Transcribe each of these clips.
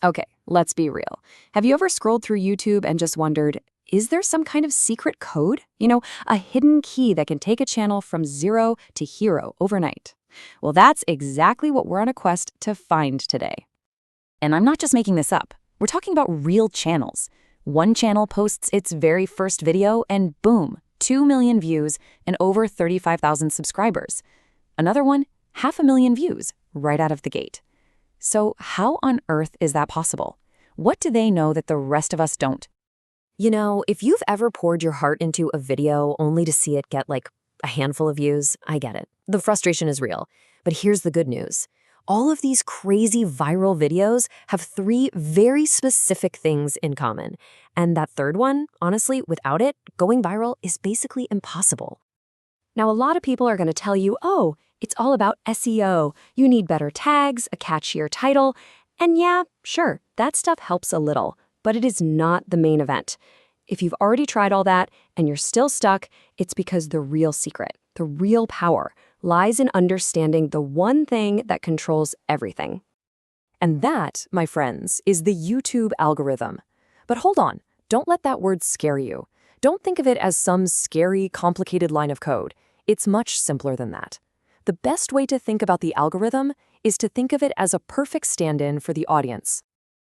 Okay, let's be real. Have you ever scrolled through YouTube and just wondered, is there some kind of secret code? A hidden key that can take a channel from zero to hero overnight. Well, that's exactly what we're on a quest to find today. And I'm not just making this up. We're talking about real channels. One channel posts its very first video and boom, 2 million views and over 35,000 subscribers. Another one, 500,000 views right out of the gate. So how on earth is that possible? What do they know that the rest of us don't? If you've ever poured your heart into a video only to see it get like a handful of views, I get it. The frustration is real. But here's the good news. All of these crazy viral videos have 3 very specific things in common. And that third one, honestly, without it, going viral is basically impossible. Now, a lot of people are going to tell you, oh, it's all about SEO. You need better tags, a catchier title. And yeah, sure, that stuff helps a little, but it is not the main event. If you've already tried all that and you're still stuck, it's because the real secret, the real power, lies in understanding the one thing that controls everything. And that, my friends, is the YouTube algorithm. But hold on, don't let that word scare you. Don't think of it as some scary, complicated line of code. It's much simpler than that. The best way to think about the algorithm is to think of it as a perfect stand-in for the audience.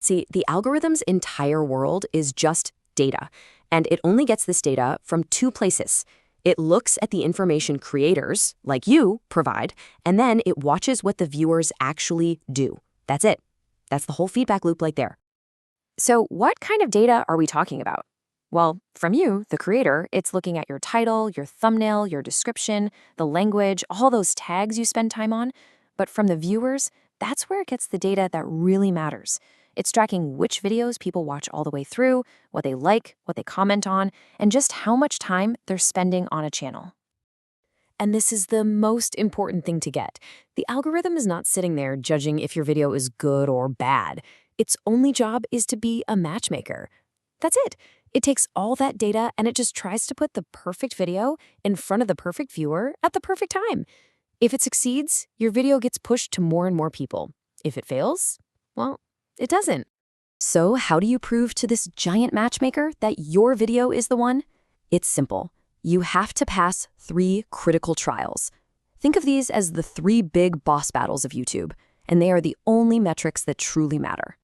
See, the algorithm's entire world is just data, and it only gets this data from 2 places. It looks at the information creators, like you, provide, and then it watches what the viewers actually do. That's it. That's the whole feedback loop right there. So what kind of data are we talking about? Well, from you, the creator, it's looking at your title, your thumbnail, your description, the language, all those tags you spend time on. But from the viewers, that's where it gets the data that really matters. It's tracking which videos people watch all the way through, what they like, what they comment on, and just how much time they're spending on a channel. And this is the most important thing to get. The algorithm is not sitting there judging if your video is good or bad. Its only job is to be a matchmaker. That's it. It takes all that data and it just tries to put the perfect video in front of the perfect viewer at the perfect time. If it succeeds, your video gets pushed to more and more people. If it fails, well, it doesn't. So how do you prove to this giant matchmaker that your video is the one? It's simple. You have to pass 3 critical trials. Think of these as the 3 big boss battles of YouTube, and they are the only metrics that truly matter.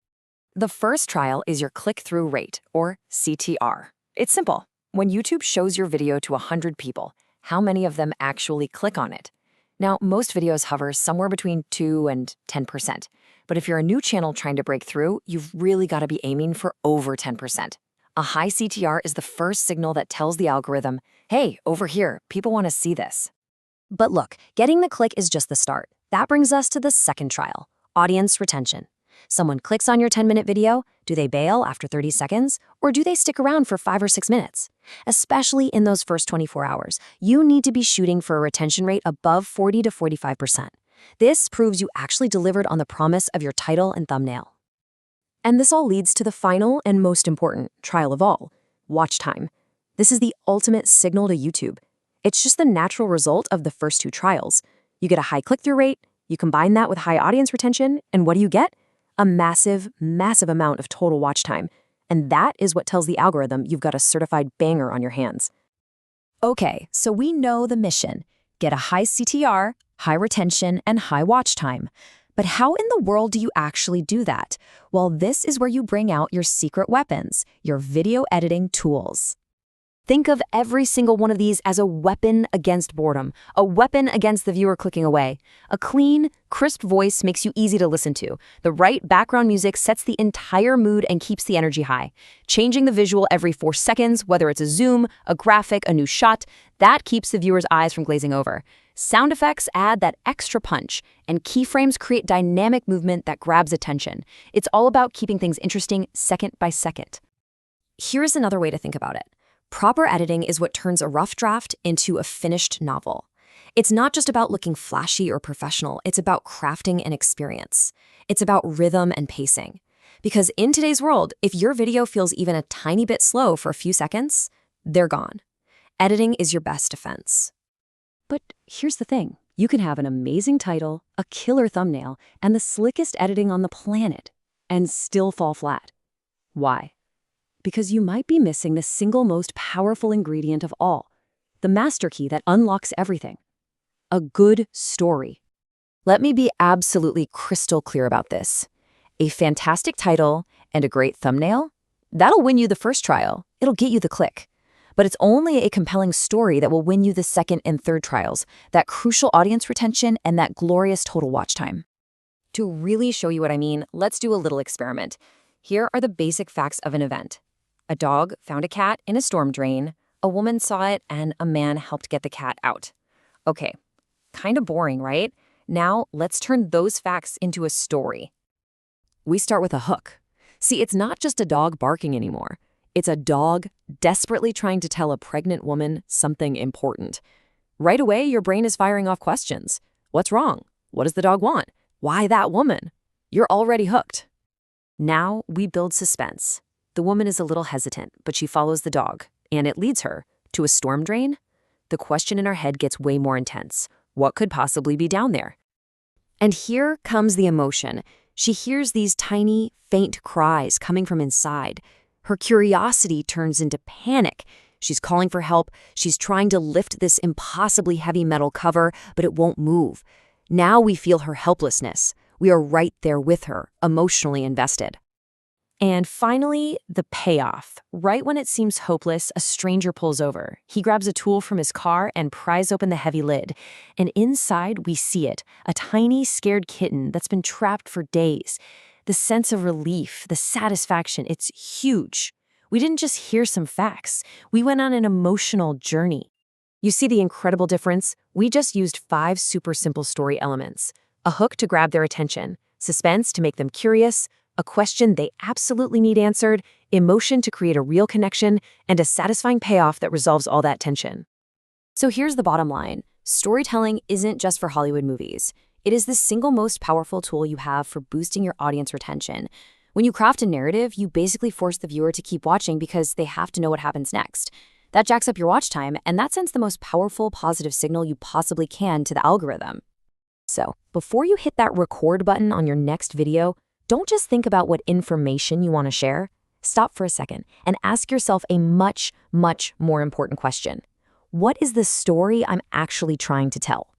The first trial is your click-through rate, or CTR. It's simple. When YouTube shows your video to 100 people, how many of them actually click on it? Now, most videos hover somewhere between 2 and 10%. But if you're a new channel trying to break through, you've really got to be aiming for over 10%. A high CTR is the first signal that tells the algorithm, hey, over here, people want to see this. But look, getting the click is just the start. That brings us to the second trial, audience retention. Someone clicks on your 10-minute video, do they bail after 30 seconds, or do they stick around for 5 or 6 minutes? Especially in those first 24 hours, you need to be shooting for a retention rate above 40 to 45%. This proves you actually delivered on the promise of your title and thumbnail. And this all leads to the final and most important trial of all, watch time. This is the ultimate signal to YouTube. It's just the natural result of the first 2 trials. You get a high click-through rate, you combine that with high audience retention, and what do you get? A massive, massive amount of total watch time. And that is what tells the algorithm you've got a certified banger on your hands. Okay, so we know the mission. Get a high CTR, high retention, and high watch time. But how in the world do you actually do that? Well, this is where you bring out your secret weapons, your video editing tools. Think of every single one of these as a weapon against boredom, a weapon against the viewer clicking away. A clean, crisp voice makes you easy to listen to. The right background music sets the entire mood and keeps the energy high. Changing the visual every 4 seconds, whether it's a zoom, a graphic, a new shot, that keeps the viewer's eyes from glazing over. Sound effects add that extra punch, and keyframes create dynamic movement that grabs attention. It's all about keeping things interesting second by second. Here's another way to think about it. Proper editing is what turns a rough draft into a finished novel. It's not just about looking flashy or professional, it's about crafting an experience. It's about rhythm and pacing. Because in today's world, if your video feels even a tiny bit slow for a few seconds, they're gone. Editing is your best defense. But here's the thing. You can have an amazing title, a killer thumbnail, and the slickest editing on the planet. and still fall flat. Why? Because you might be missing the single most powerful ingredient of all, the master key that unlocks everything. A good story. Let me be absolutely crystal clear about this. A fantastic title and a great thumbnail? That'll win you the first trial. It'll get you the click. But it's only a compelling story that will win you the second and third trials, that crucial audience retention and that glorious total watch time. To really show you what I mean, let's do a little experiment. Here are the basic facts of an event. A dog found a cat in a storm drain, a woman saw it, and a man helped get the cat out. Okay, kind of boring, right? Now let's turn those facts into a story. We start with a hook. See, it's not just a dog barking anymore. It's a dog desperately trying to tell a pregnant woman something important. Right away, your brain is firing off questions. What's wrong? What does the dog want? Why that woman? You're already hooked. Now we build suspense. The woman is a little hesitant, but she follows the dog, and it leads her to a storm drain. The question in our head gets way more intense. What could possibly be down there? And here comes the emotion. She hears these tiny, faint cries coming from inside. Her curiosity turns into panic. She's calling for help. She's trying to lift this impossibly heavy metal cover, but it won't move. Now we feel her helplessness. We are right there with her, emotionally invested. And finally, the payoff. Right when it seems hopeless, a stranger pulls over. He grabs a tool from his car and pries open the heavy lid. And inside, we see it, a tiny, scared kitten that's been trapped for days. The sense of relief, the satisfaction, it's huge. We didn't just hear some facts. We went on an emotional journey. You see the incredible difference? We just used 5 super simple story elements. A hook to grab their attention, suspense to make them curious, a question they absolutely need answered, emotion to create a real connection, and a satisfying payoff that resolves all that tension. So here's the bottom line. Storytelling isn't just for Hollywood movies. It is the single most powerful tool you have for boosting your audience retention. When you craft a narrative, you basically force the viewer to keep watching because they have to know what happens next. That jacks up your watch time, and that sends the most powerful positive signal you possibly can to the algorithm. So, before you hit that record button on your next video, don't just think about what information you want to share. Stop for a second and ask yourself a much, much more important question. What is the story I'm actually trying to tell?